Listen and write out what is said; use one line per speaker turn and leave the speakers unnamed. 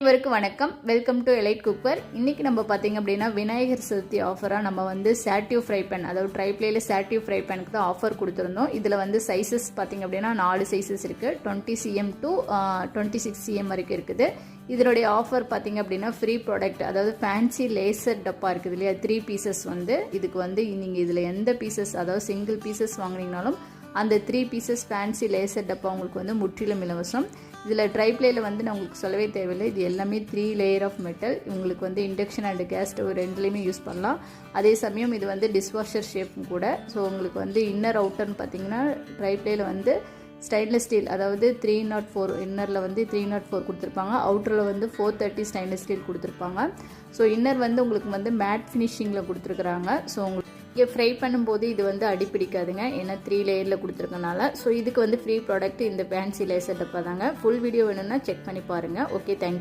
அனைவருக்கும் வணக்கம். Welcome to elite cooker. இன்றைக்கி நம்ம பார்த்திங்க அப்படின்னா விநாயகர் சதுர்த்தி ஆஃபராக நம்ம வந்து சாட்டிவ் ஃப்ரை பேன், அதாவது ட்ரைப்ளேயில் சாட்டிவ் ஃப்ரை பேனுக்கு தான் ஆஃபர் கொடுத்துருந்தோம். இதில் வந்து சைஸஸ் பார்த்திங்க அப்படின்னா 4 சைஸஸ் இருக்குது. 20 cm to 26 cm வரைக்கும் இருக்குது. இதனுடைய ஆஃபர் பார்த்திங்க அப்படின்னா ஃப்ரீ ப்ராடக்ட், அதாவது ஃபேன்சி லேசர் டப்பா இருக்குது இல்லையா, 3 பீசஸ் வந்து இதுக்கு வந்து நீங்கள் இதில் எந்த பீசஸ், அதாவது சிங்கிள் பீசஸ் வாங்கினீங்கனாலும் அந்த 3 பீசஸ் ஃபேன்சி லேசர் டப்பா உங்களுக்கு வந்து முற்றிலும் இலவசம். இதில் ட்ரைப்ளேயில் வந்து நான் உங்களுக்கு சொல்லவே தேவையில்லை. இது எல்லாமே 3 லேயர் ஆஃப் மெட்டல். உங்களுக்கு வந்து இண்டக்ஷன் அண்ட் கேஸ் ஸ்டவ் ரெண்டுலேயுமே யூஸ் பண்ணலாம். அதே சமயம் இது வந்து டிஷ்வாஷர் ஷேப்பும் கூட. ஸோ உங்களுக்கு வந்து இன்னர் அவுட்டர்னு பார்த்தீங்கன்னா ட்ரைப்ளேயில் வந்து ஸ்டெயின்லெஸ் ஸ்டீல், அதாவது 304 இன்னரில் வந்து 304 கொடுத்துருப்பாங்க. அவுட்டரில் வந்து 430 ஸ்டெயின்லெஸ் ஸ்டீல் கொடுத்துருப்பாங்க. ஸோ இன்னர் வந்து உங்களுக்கு வந்து மேட் ஃபினிஷிங்கில் கொடுத்துருக்குறாங்க. ஸோ உங்களுக்கு இங்கே ஃப்ரை பண்ணும்போது இது வந்து அடிப்பிடிக்காதுங்க, ஏன்னா 3 லேயரில் கொடுத்துருக்கனால. ஸோ இதுக்கு வந்து ஃப்ரீ ப்ராடக்ட் இந்த ஃபேன்சி லேசர் டப்பா தாங்க. ஃபுல் வீடியோ வேணும்னா செக் பண்ணி பாருங்கள். Okay, thank you.